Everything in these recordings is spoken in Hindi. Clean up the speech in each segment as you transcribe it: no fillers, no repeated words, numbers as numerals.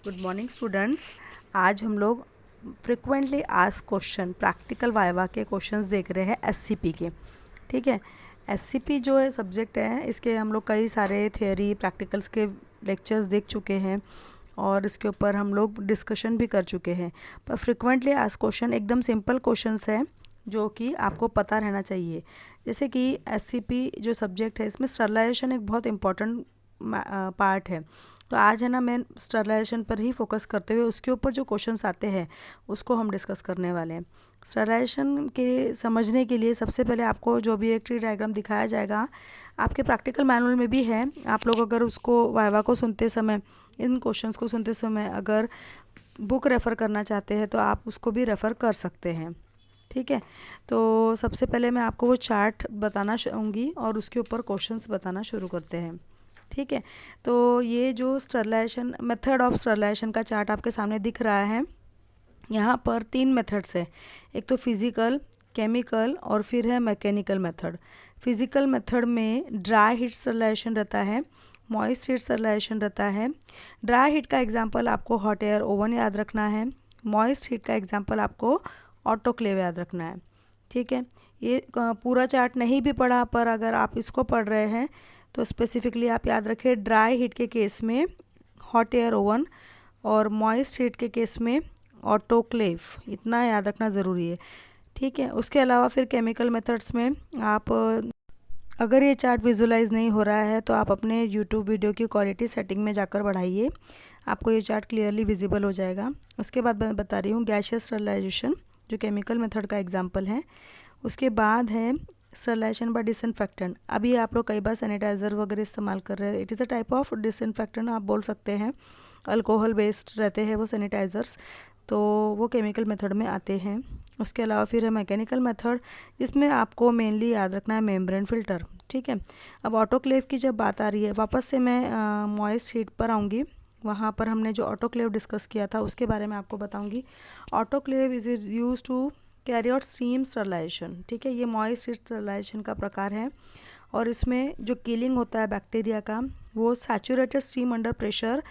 Good morning students. आज हम लोग frequently asked question practical viva के क्वेश्चंस देख रहे हैं एससीपी के। ठीक है, एससीपी जो है सब्जेक्ट है, इसके हम लोग कई सारे थियोरी प्रैक्टिकल्स के लेक्चर्स देख चुके हैं और इसके ऊपर हम लोग डिस्कशन भी कर चुके हैं। पर फ्रिक्वेंटली आस्क्ड क्वेश्चन एकदम सिंपल क्वेश्चंस है जो कि आपको पता रहना चाहिए। जैसे कि एससीपी जो सब्जेक्ट है, इसमें स्टरलाइजेशन एक बहुत इम्पॉर्टेंट पार्ट है। तो आज है ना, मैं स्टरलाइजेशन पर ही फोकस करते हुए उसके ऊपर जो क्वेश्चंस आते हैं उसको हम डिस्कस करने वाले हैं। स्टरलाइजेशन के समझने के लिए सबसे पहले आपको जो भी एक ट्री डायग्राम दिखाया जाएगा आपके प्रैक्टिकल मैनुअल में भी है। आप लोग अगर उसको वाइवा को सुनते समय, इन क्वेश्चंस को सुनते समय अगर बुक रेफ़र करना चाहते हैं तो आप उसको भी रेफ़र कर सकते हैं। ठीक है, तो सबसे पहले मैं आपको वो चार्ट बताना चाहूँगी और उसके ऊपर क्वेश्चंस बताना शुरू करते हैं। ठीक है, तो ये जो स्टरलाइजेशन मेथड ऑफ स्टरलाइजेशन का चार्ट आपके सामने दिख रहा है, यहाँ पर 3 मेथड्स हैं। एक तो फिज़िकल, केमिकल और फिर है मैकेनिकल मेथड। फिज़िकल मेथड में ड्राई हीट स्टरलाइजेशन रहता है, मॉइस्ट हीट स्टरलाइजेशन रहता है। ड्राई हीट का एग्जांपल आपको हॉट एयर ओवन याद रखना है, मॉइस्ट हीट का एग्जांपल आपको ऑटोक्लेव याद रखना है। ठीक है, ये पूरा चार्ट नहीं भी पढ़ा, पर अगर आप इसको पढ़ रहे हैं तो स्पेसिफिकली आप याद रखें ड्राई हीट के केस में हॉट एयर ओवन और मॉइस्ट हीट के केस में ऑटोक्लेव, इतना याद रखना ज़रूरी है। ठीक है, उसके अलावा फिर केमिकल मेथड्स में आप अगर ये चार्ट विजुलाइज नहीं हो रहा है तो आप अपने यूट्यूब वीडियो की क्वालिटी सेटिंग में जाकर बढ़ाइए, आपको ये चार्ट क्लियरली विजिबल हो जाएगा। उसके बाद मैं बता रही हूँ गैसियस स्टरलाइजेशन जो केमिकल मेथड का एग्जाम्पल है। उसके बाद है स्टरलाइजेशन बाय डिसइंफेक्टेंट। अभी आप लोग कई बार सैनिटाइज़र वगैरह इस्तेमाल कर रहे हैं, it is a type of disinfectant आप बोल सकते हैं। अल्कोहल बेस्ड रहते हैं वो सैनिटाइज़र्स, तो वो केमिकल मेथड में आते हैं। उसके अलावा फिर है मैकेनिकल मेथड, जिसमें आपको मेनली याद रखना है मेम्ब्रेन फ़िल्टर। ठीक है, अब ऑटोक्लेव की जब बात आ रही है, वापस से मैं मॉइस्ट हीट पर आऊँगी। वहाँ पर हमने जो ऑटोक्लेव डिस्कस किया था उसके बारे में आपको बताऊँगी। Autoclave is use to carry out steam sterilisation. ठीक है, ये मॉइस्ट हीट स्टरलाइजेशन का प्रकार है और इसमें जो किलिंग होता है बैक्टीरिया का, वो सैचुरेटेड स्टीम अंडर प्रेशर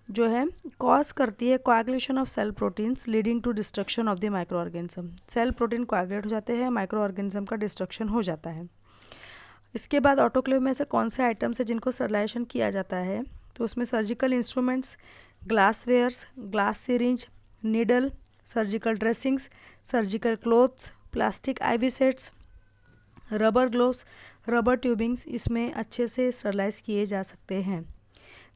जो है कॉज करती है coagulation of cell proteins leading to destruction of the micro organism. Cell protein coagulate हो जाते हैं, माइक्रो ऑर्गेनिज्म का डिस्ट्रक्शन हो जाता है। इसके बाद ऑटोक्लेव में से कौन से आइटम्स है जिनको स्टरलाइजेशन किया जाता है, तो उसमें surgical instruments, glass wares, glass syringe, needle, surgical dressings, surgical clothes, plastic IV sets, rubber gloves, rubber tubings इसमें अच्छे से स्टरलाइज किए जा सकते हैं।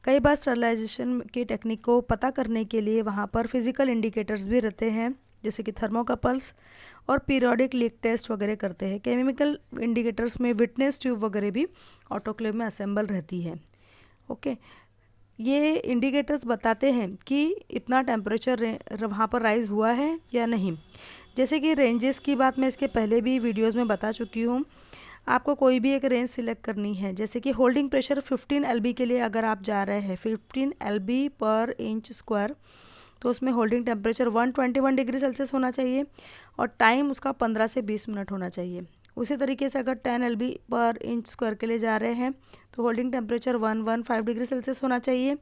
कई बार स्टरलाइजेशन की टेक्निक को पता करने के लिए वहाँ पर फिजिकल इंडिकेटर्स भी रहते हैं, जैसे कि थर्मोकपल्स और पीरियोडिक लीक टेस्ट वगैरह करते हैं। केमिकल इंडिकेटर्स में विटनेस ट्यूब वगैरह भी ऑटोक्लेव में असेंबल रहती है। ओके, ये इंडिकेटर्स बताते हैं कि इतना टेम्परेचर वहाँ पर राइज हुआ है या नहीं। जैसे कि रेंजेस की बात मैं इसके पहले भी वीडियोस में बता चुकी हूँ। आपको कोई भी एक रेंज सिलेक्ट करनी है, जैसे कि होल्डिंग प्रेशर 15 LB के लिए अगर आप जा रहे हैं 15 LB पर इंच स्क्वायर, तो उसमें होल्डिंग टेम्परेचर 121 डिग्री सेल्सियस होना चाहिए और टाइम उसका 15 से 20 मिनट होना चाहिए। उसी तरीके से अगर 10 LB पर इंच स्क्वायर के लिए जा रहे हैं तो होल्डिंग टेम्परेचर 115 डिग्री सेल्सियस होना चाहिए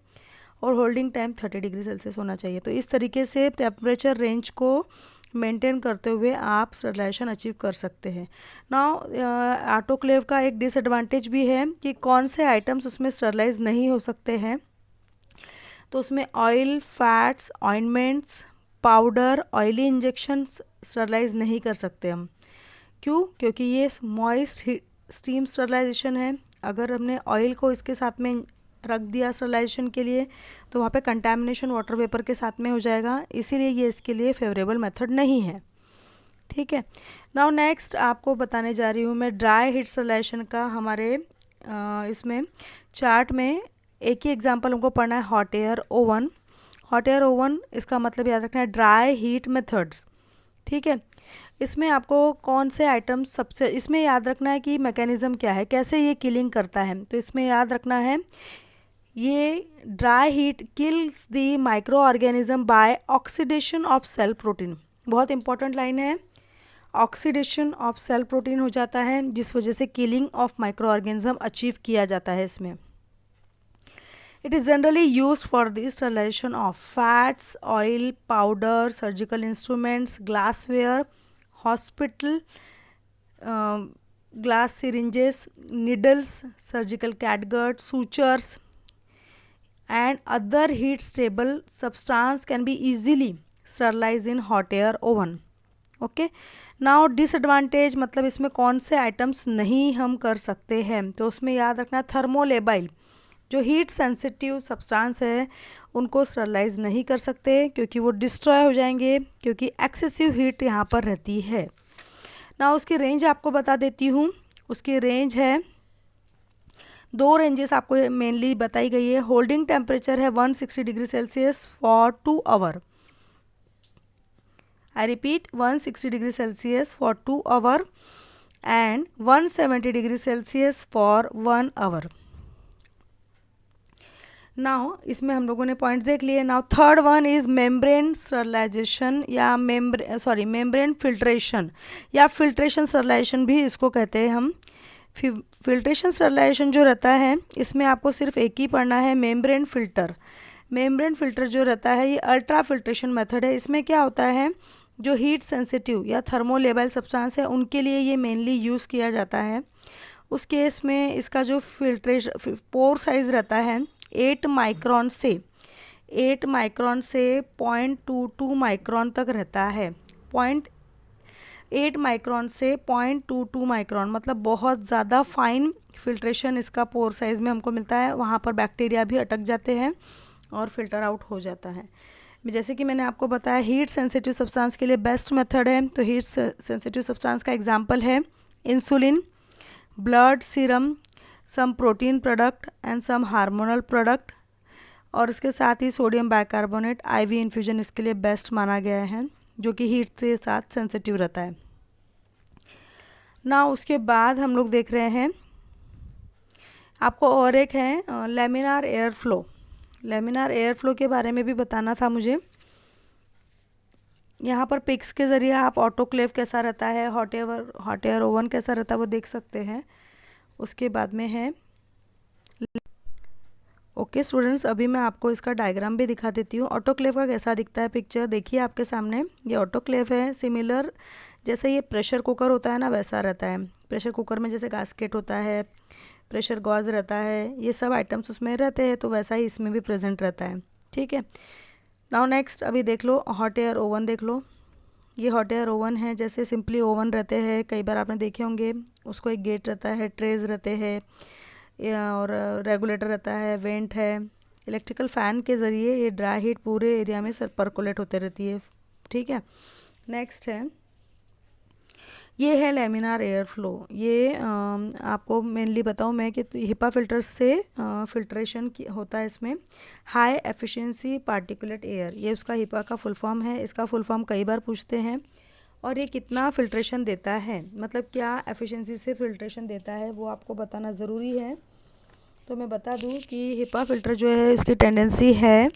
और होल्डिंग टाइम 30 डिग्री सेल्सियस होना चाहिए। तो इस तरीके से टेम्परेचर रेंज को मेंटेन करते हुए आप स्टरलाइजेशन अचीव कर सकते हैं। नाउ ऑटोक्लेव का एक डिसएडवांटेज भी है कि कौन से आइटम्स उसमें स्टरलाइज नहीं हो सकते हैं। तो उसमें oil, fats, ointments, powder, oily injections sterilise नहीं कर सकते हम। क्यों? क्योंकि ये मॉइस्ट स्टीम स्टरलाइजेशन है। अगर हमने ऑयल को इसके साथ में रख दिया स्टरलाइजेशन के लिए तो वहाँ पे कंटैमिनेशन वाटर वेपर के साथ में हो जाएगा, इसीलिए ये इसके लिए फेवरेबल मेथड नहीं है। ठीक है, नाउ नेक्स्ट आपको बताने जा रही हूँ मैं ड्राई हीट स्टरलाइजेशन का। हमारे इसमें चार्ट में एक ही एग्जांपल हमको पढ़ना है, hot air oven. Hot air oven इसका मतलब याद रखना है ड्राई हीट मेथड्स। ठीक है, इसमें आपको कौन से आइटम्स सबसे, इसमें याद रखना है कि मैकेनिज़्म क्या है, कैसे ये किलिंग करता है। तो इसमें याद रखना है ये dry heat kills the micro organism by oxidation of cell protein. बहुत इंपॉर्टेंट लाइन है, ऑक्सीडेशन ऑफ सेल प्रोटीन हो जाता है जिस वजह से killing of micro organism achieve किया जाता है इसमें। It is generally used for the sterilization of fats, oil, powder, surgical instruments, glassware, hospital, um, glass syringes, needles, surgical catgut, sutures, and other heat stable substance can be easily sterilized in hot air oven. Okay, now disadvantage मतलब इसमें कौन से आइटम्स नहीं हम कर सकते हैं, तो उसमें याद रखना थर्मोलेबाइल जो हीट सेंसिटिव सब्सटेंस है उनको स्टरलाइज नहीं कर सकते क्योंकि वो डिस्ट्रॉय हो जाएंगे, क्योंकि एक्सेसिव हीट यहाँ पर रहती है ना। उसकी रेंज आपको बता देती हूँ, उसकी रेंज है, दो रेंजेस आपको मेनली बताई गई है। होल्डिंग टेम्परेचर है 160 degree Celsius for 2 hour, I repeat 160 degree Celsius for 2 hour and 170 degree Celsius for 1 hour. Now इसमें हम लोगों ने पॉइंट्स देख लिए। Now third one is membrane sterilisation या मेम्ब्रेन फिल्ट्रेशन या फिल्ट्रेशन स्टरलाइजेशन भी इसको कहते हैं हम। फिल्ट्रेशन स्टरलाइजेशन जो रहता है इसमें आपको सिर्फ एक ही पढ़ना है, मेम्ब्रेन फिल्टर। मेम्ब्रेन फिल्टर जो रहता है ये अल्ट्रा फिल्ट्रेशन मेथड है। इसमें क्या होता है, जो हीट सेंसिटिव या थर्मोलेबल सब्सटेंस है उनके लिए ये मेनली यूज़ किया जाता है। उस केस में इसका जो फिल्ट्रेशन पोर साइज़ रहता है 8 माइक्रोन से 0.22 माइक्रोन तक रहता है। 0.8 माइक्रोन से 0.22 माइक्रोन मतलब बहुत ज़्यादा फाइन फिल्ट्रेशन इसका पोर साइज़ में हमको मिलता है। वहाँ पर बैक्टीरिया भी अटक जाते हैं और फिल्टर आउट हो जाता है। जैसे कि मैंने आपको बताया हीट सेंसिटिव सब्सटेंस के लिए बेस्ट मेथड है, तो हीट सेंसिटिव सब्सटेंस का एग्जांपल है insulin, blood serum, some protein product and some hormonal product, और इसके साथ ही सोडियम बाइकार्बोनेट आईवी इन्फ्यूजन इसके लिए बेस्ट माना गया है, जो कि हीट के साथ सेंसिटिव रहता है ना। उसके बाद हम लोग देख रहे हैं आपको और एक है laminar air flow. Laminar air flow के बारे में भी बताना था मुझे। यहाँ पर पिक्स के ज़रिए आप ऑटोक्लेव कैसा रहता है, हॉट एयर ओवन कैसा रहता है वो देख सकते हैं। उसके बाद में है ओके स्टूडेंट्स, अभी मैं आपको इसका डायग्राम भी दिखा देती हूँ। ऑटोक्लेव का कैसा दिखता है पिक्चर देखिए आपके सामने, ये ऑटोक्लेव है। सिमिलर जैसे ये प्रेशर कुकर होता है ना वैसा रहता है। प्रेशर कुकर में जैसे गास्केट होता है, प्रेशर गॉज रहता है, ये सब आइटम्स उसमें रहते हैं, तो वैसा ही इसमें भी प्रेजेंट रहता है। ठीक है, नाउ नेक्स्ट अभी देख लो हॉट एयर ओवन देख लो। ये हॉट एयर ओवन है, जैसे सिंपली ओवन रहते हैं, कई बार आपने देखे होंगे, उसको एक गेट रहता है, ट्रेज रहते हैं और रेगुलेटर रहता है, वेंट है। इलेक्ट्रिकल फ़ैन के ज़रिए ये ड्राई हीट पूरे एरिया में परकोलेट होते रहती है। ठीक है, नेक्स्ट है ये है लेमिनार एयर फ्लो। ये आपको मेनली बताऊँ मैं कि हिपा फिल्टर्स से फिल्ट्रेशन होता है इसमें। हाई एफिशिएंसी पार्टिकुलेट एयर, ये उसका हिपा का फुल फॉर्म है। इसका फुल फॉर्म कई बार पूछते हैं। और ये कितना फिल्ट्रेशन देता है, मतलब क्या एफिशिएंसी से फिल्ट्रेशन देता है वो आपको बताना ज़रूरी है। तो मैं बता दूँ कि हिपा फिल्टर जो है इसकी टेंडेंसी है,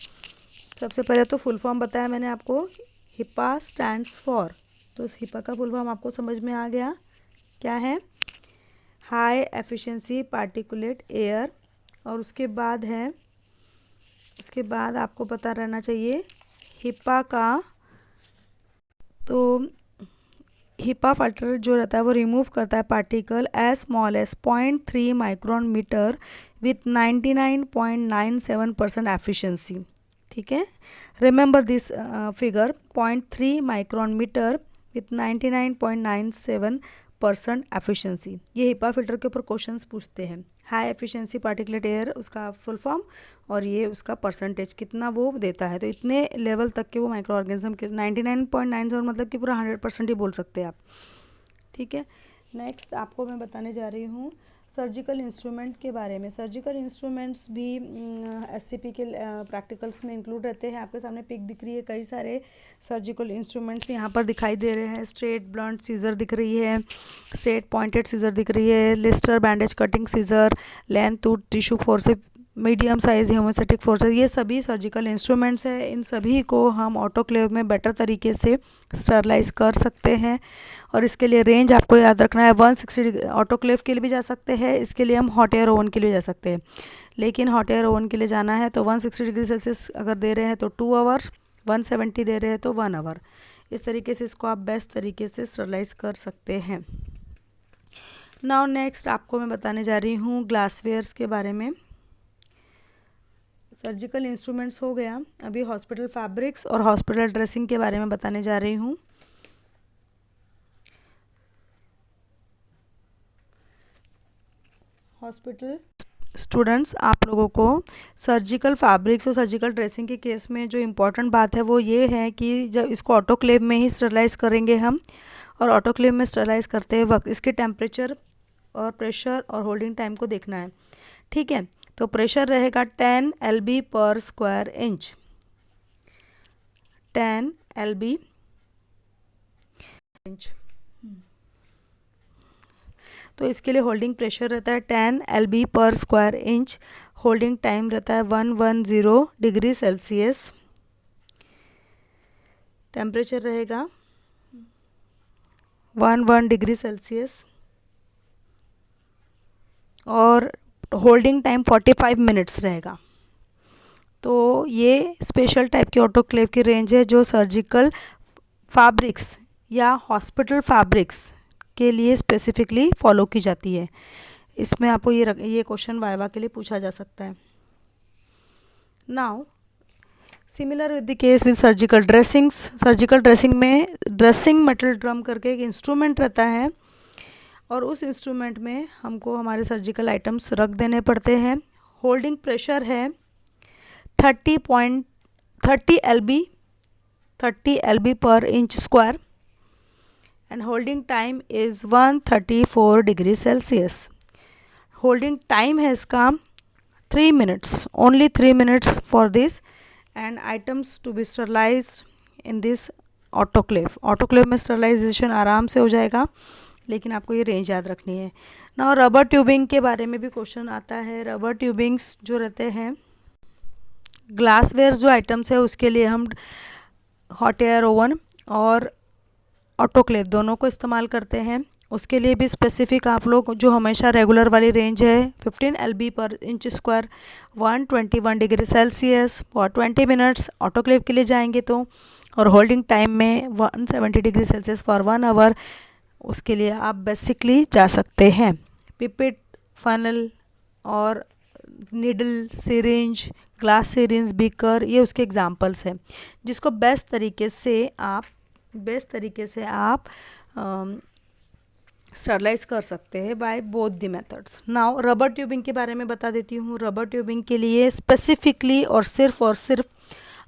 सबसे पहले तो फुल फॉर्म बताया मैंने आपको, हिपा स्टैंड्स फॉर, तो हिपा का फुल फॉर्म आपको समझ में आ गया क्या है, हाई एफिशिएंसी पार्टिकुलेट एयर। और उसके बाद है, उसके बाद आपको पता रहना चाहिए हिपा का, तो हिपा फिल्टर जो रहता है वो रिमूव करता है particle as small as 0.3 micron meter with 99.97% efficiency. ठीक है, remember this figure 0.3 micron meter with 99.97% efficiency. ये हिपा फिल्टर के ऊपर क्वेश्चंस पूछते हैं। हाई एफिशिएंसी पार्टिकुलेट एयर उसका फुल फॉर्म, और ये उसका परसेंटेज कितना वो देता है। तो इतने लेवल तक के वो माइक्रो ऑर्गेनिज्म के 99.97 मतलब कि पूरा 100% ही बोल सकते हैं आप। ठीक है, नेक्स्ट आपको मैं बताने जा रही हूँ सर्जिकल इंस्ट्रूमेंट के बारे में। सर्जिकल इंस्ट्रूमेंट्स भी एससीपी के प्रैक्टिकल्स में इंक्लूड रहते हैं। आपके सामने पिक दिख रही है, कई सारे सर्जिकल इंस्ट्रूमेंट्स यहाँ पर दिखाई दे रहे हैं। स्ट्रेट ब्लंट सीजर दिख रही है, स्ट्रेट पॉइंटेड सीजर दिख रही है, Lister bandage cutting scissor, length tooth tissue forcep medium size hemostatic forceps, ये सभी सर्जिकल इंस्ट्रूमेंट्स है। इन सभी को हम ऑटोक्लेव में बेटर तरीके से स्टरलाइज कर सकते हैं। और इसके लिए रेंज आपको याद रखना है 160 डिग्री। ऑटोक्लेव के लिए भी जा सकते हैं, इसके लिए हम हॉट एयर ओवन के लिए जा सकते हैं, लेकिन हॉट एयर ओवन के लिए जाना है तो 160 डिग्री सेल्सियस अगर दे रहे हैं तो 2 आवर्स, 170 दे रहे हैं तो 1 आवर। इस तरीके से इसको आप बेस्ट तरीके से स्टरलाइज कर सकते हैं। नाउ नेक्स्ट आपको मैं बताने जा रही हूँ ग्लासवेयर्स के बारे में। सर्जिकल इंस्ट्रूमेंट्स हो गया, अभी हॉस्पिटल फैब्रिक्स और हॉस्पिटल ड्रेसिंग के बारे में बताने जा रही हूँ। हॉस्पिटल स्टूडेंट्स, आप लोगों को सर्जिकल फैब्रिक्स और सर्जिकल ड्रेसिंग के केस में जो इम्पोर्टेंट बात है वो ये है कि जब इसको ऑटोक्लेव में ही स्टरलाइज करेंगे हम, और ऑटोक्लेव में स्टरलाइज करते वक्त इसके टेम्परेचर और प्रेशर और होल्डिंग टाइम को देखना है। ठीक है, तो प्रेशर रहेगा 10 LB पर स्क्वायर इंच, 10 LB इंच। तो इसके लिए होल्डिंग प्रेशर रहता है 10 LB पर स्क्वायर इंच। होल्डिंग टाइम रहता है 110 डिग्री सेल्सियस। टेम्परेचर रहेगा 11 डिग्री सेल्सियस और होल्डिंग टाइम 45 मिनट्स रहेगा। तो ये स्पेशल टाइप की ऑटोक्लेव की रेंज है जो सर्जिकल फैब्रिक्स या हॉस्पिटल फैब्रिक्स के लिए स्पेसिफिकली फॉलो की जाती है। इसमें आपको ये क्वेश्चन वाइवा के लिए पूछा जा सकता है। Now similar with the case with surgical dressings. Surgical dressing में ड्रेसिंग मेटल ड्रम करके एक इंस्ट्रूमेंट रहता है और उस इंस्ट्रूमेंट में हमको हमारे सर्जिकल आइटम्स रख देने पड़ते हैं। होल्डिंग प्रेशर है 30 LB पर inch square and holding time is 134 degree Celsius. Holding time है इसका 3 minutes, only 3 minutes for this and items to be sterilized in this autoclave. autoclave में sterilization आराम से हो जाएगा, लेकिन आपको ये रेंज याद रखनी है ना। रबर ट्यूबिंग के बारे में भी क्वेश्चन आता है। रबर ट्यूबिंग्स जो रहते हैं, ग्लासवेयर जो आइटम्स है उसके लिए हम हॉट एयर ओवन और ऑटोक्लेव दोनों को इस्तेमाल करते हैं। उसके लिए भी स्पेसिफिक आप लोग जो हमेशा रेगुलर वाली रेंज है 15 LB पर inch square, 121 degree Celsius for 20 minutes autoclave के लिए जाएंगे तो, और होल्डिंग टाइम में 170 डिग्री सेल्सियस फॉर 1 आवर, उसके लिए आप बेसिकली जा सकते हैं। पिपेट, फनल और needle, syringe, glass syringe, beaker, ये उसके एग्जाम्पल्स हैं जिसको बेस्ट तरीके से आप स्टरलाइज कर सकते हैं by both the methods. Now rubber tubing के बारे में बता देती हूँ। रबर ट्यूबिंग के लिए स्पेसिफिकली और सिर्फ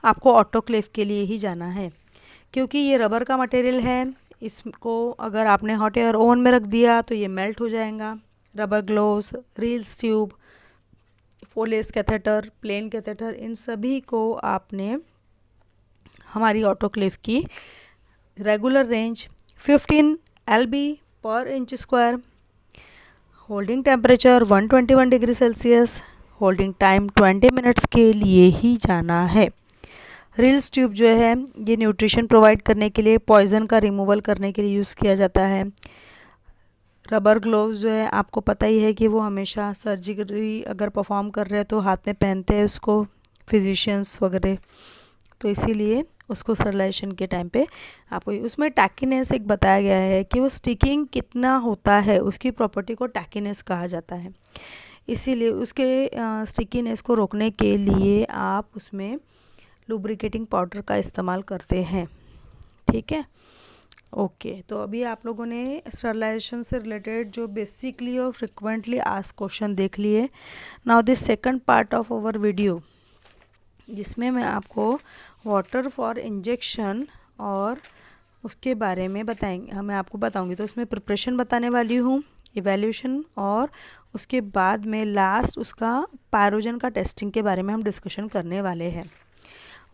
आपको ऑटोक्लेव के लिए ही जाना है, क्योंकि ये रबर का मटेरियल है। इसको अगर आपने हॉट एयर ओवन में रख दिया तो ये मेल्ट हो जाएगा। Rubber gloves, Ryle's tube, Foley's catheter, plain catheter, इन सभी को आपने हमारी ऑटोक्लेव की रेगुलर रेंज 15 LB पर inch square, holding temperature 121 degree Celsius, holding time 20 minutes के लिए ही जाना है। रील्स ट्यूब जो है ये न्यूट्रिशन प्रोवाइड करने के लिए, पॉइजन का रिमूवल करने के लिए यूज़ किया जाता है। रबर ग्लोव्स जो है आपको पता ही है कि वो हमेशा सर्जरी अगर परफॉर्म कर रहे हैं तो हाथ में पहनते हैं उसको फिजिशियंस वगैरह, तो इसीलिए उसको स्टरलाइजेशन के टाइम पे आपको उसमें टैकीनेस एक बताया गया है कि वो स्टिकिंग कितना होता है, उसकी प्रॉपर्टी को टैकीनेस कहा जाता है। इसीलिए उसके स्टिकीनेस को रोकने के लिए आप उसमें लुब्रिकेटिंग पाउडर का इस्तेमाल करते हैं। ठीक है, ओके। तो अभी आप लोगों ने स्टरलाइजेशन से रिलेटेड जो बेसिकली और फ्रिक्वेंटली आस्क्ड क्वेश्चन देख लिए। Now this second part of our video, जिसमें मैं आपको वाटर फॉर इंजेक्शन और उसके बारे में मैं आपको बताऊंगी। तो उसमें प्रिपरेशन बताने वाली हूँ, इवैल्यूएशन, और उसके बाद में लास्ट उसका पायरोजन का टेस्टिंग के बारे में हम डिस्कशन करने वाले हैं।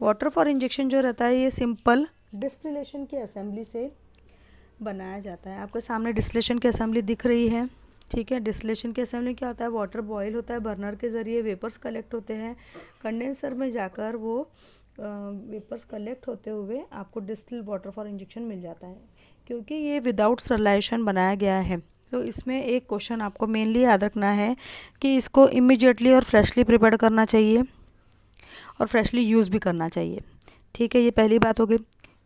वाटर फॉर इंजेक्शन जो रहता है ये सिंपल डिस्टिलेशन की असेंबली से बनाया जाता है। आपके सामने डिस्टिलेशन की असेंबली दिख रही है। ठीक है। डिस्टिलेशन के असेंबली क्या होता है, वाटर बॉयल होता है बर्नर के ज़रिए, वेपर्स कलेक्ट होते हैं कंडेंसर में जाकर, वो वेपर्स कलेक्ट होते हुए आपको डिस्टिल वाटर फॉर इंजेक्शन मिल जाता है। क्योंकि ये विदाउट स्टरलाइजेशन बनाया गया है, तो इसमें एक क्वेश्चन आपको मेनली याद रखना है कि इसको इमीडिएटली और फ्रेशली प्रिपेयर करना चाहिए और फ्रेशली यूज़ भी करना चाहिए। ठीक है, ये पहली बात हो गई,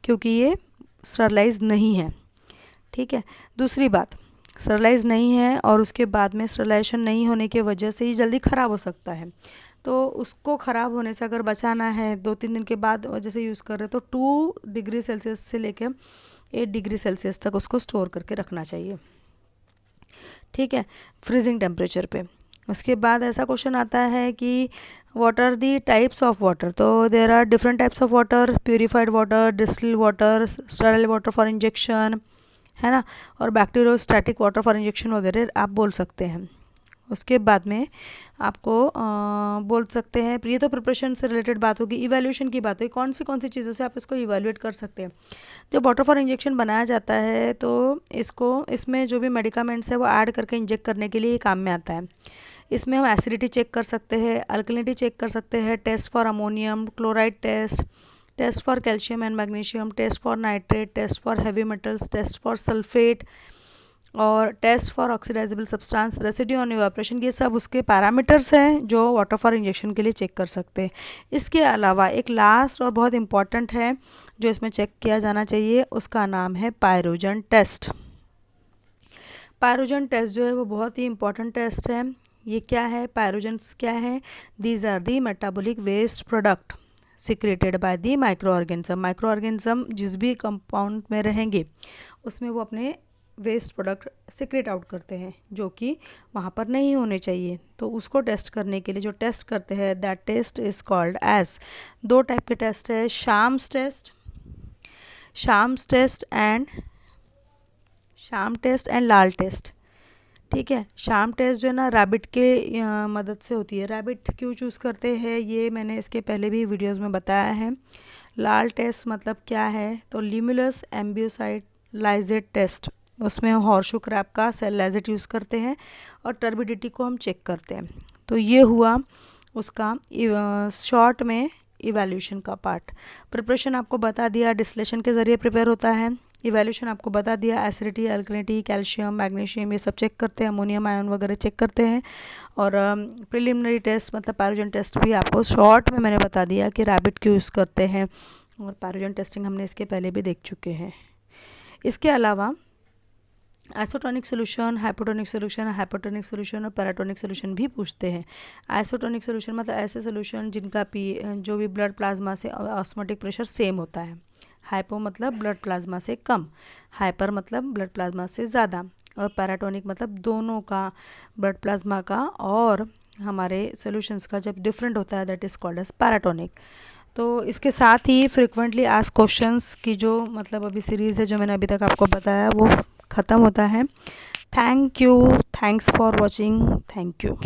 क्योंकि ये स्टरलाइज नहीं है। ठीक है। दूसरी बात, स्टरलाइज नहीं है और उसके बाद में स्टरलाइजेशन नहीं होने की वजह से ये जल्दी ख़राब हो सकता है। तो उसको ख़राब होने से अगर बचाना है, 2-3 दिन के बाद जैसे यूज़ कर रहे हैं, तो 2 डिग्री सेल्सियस से लेकर 8 डिग्री सेल्सियस तक उसको स्टोर करके रखना चाहिए। ठीक है, फ्रीजिंग टेम्परेचर पे। उसके बाद ऐसा क्वेश्चन आता है कि what are the types of water. तो there are different types of water, purified water, distilled water, sterile water for injection, है ना, और बैक्टीरियोस्टैटिक वाटर फॉर इंजेक्शन वगैरह आप बोल सकते हैं। उसके बाद में आपको बोल सकते हैं, ये तो प्रिपरेशन से रिलेटेड बात होगी। इवैल्यूएशन की बात होगी, कौन सी चीज़ों से आप इसको इवैल्यूएट कर सकते हैं। जब वाटर फॉर इंजेक्शन बनाया जाता है तो इसमें जो भी मेडिकामेंट्स है वो ऐड करके इंजेक्ट करने के लिए काम में आता है। इसमें हम एसिडिटी चेक कर सकते हैं, अल्कलिनिटी चेक कर सकते हैं, test for ammonium chloride test, test for calcium and magnesium, test for nitrate, test for heavy metals, test for sulphate और test for oxidisable substance, residue on evaporation. ये सब उसके पैरामीटर्स हैं जो वाटर फॉर इंजेक्शन के लिए चेक कर सकते हैं। इसके अलावा एक लास्ट और बहुत इंपॉर्टेंट है जो इसमें चेक किया जाना चाहिए, उसका नाम है पायरोजन टेस्ट। पायरोजन टेस्ट जो है वो बहुत ही इंपॉर्टेंट टेस्ट है। ये क्या है, पायरोजन्स क्या है, these are the metabolic waste product secreted by the micro organism. Micro organism जिस भी कंपाउंड में रहेंगे उसमें वो अपने वेस्ट प्रोडक्ट सिक्रेट आउट करते हैं जो कि वहाँ पर नहीं होने चाहिए। तो उसको टेस्ट करने के लिए जो टेस्ट करते हैं, that test is called as, 2 type के टेस्ट है, शाम्स एंड लाल टेस्ट। ठीक है, शाम टेस्ट जो है ना रैबिट के मदद से होती है। रैबिट क्यों चूज़ करते हैं ये मैंने इसके पहले भी वीडियोस में बताया है। लाल टेस्ट मतलब क्या है, तो ल्यूमुलस एम्ब्यूसाइड लाइजेट टेस्ट, उसमें हम हॉर्शू क्रैब का सेल लाइजेट यूज़ करते हैं और टर्बिडिटी को हम चेक करते हैं। तो ये हुआ उसका शॉर्ट में इवैल्यूएशन का पार्ट। प्रिपरेशन आपको बता दिया, डिस्टिलेशन के ज़रिए प्रिपेयर होता है। इवैल्यूएशन आपको बता दिया, एसिडिटी, अल्कलिनिटी, कैल्शियम, मैग्नीशियम ये सब चेक करते हैं, अमोनियम आयन वगैरह चेक करते हैं। और प्रिलिमिनरी टेस्ट मतलब पायरोजन टेस्ट भी आपको शॉर्ट में मैंने बता दिया कि रैबिट क्यों यूज़ करते हैं, और पायरोजन टेस्टिंग हमने इसके पहले भी देख चुके हैं। इसके अलावा isotonic solution, hypotonic solution, hypotonic solution और पैराटोनिक सोल्यूशन भी पूछते हैं। आइसोटोनिक सोल्यूशन मतलब ऐसे सोल्यूशन जिनका जो भी ब्लड प्लाज्मा से ऑस्मोटिक प्रेशर सेम होता है। हाइपो मतलब ब्लड प्लाज्मा से कम, हाइपर मतलब ब्लड प्लाज्मा से ज़्यादा, और पैराटोनिक मतलब दोनों का, ब्लड प्लाज्मा का और हमारे सॉल्यूशंस का जब डिफरेंट होता है, that is called as paratonic. तो इसके साथ ही फ्रिक्वेंटली आस्क्ड क्वेश्चंस की जो मतलब अभी सीरीज़ है जो मैंने अभी तक आपको बताया वो ख़त्म होता है। Thank you, thanks for watching, thank you.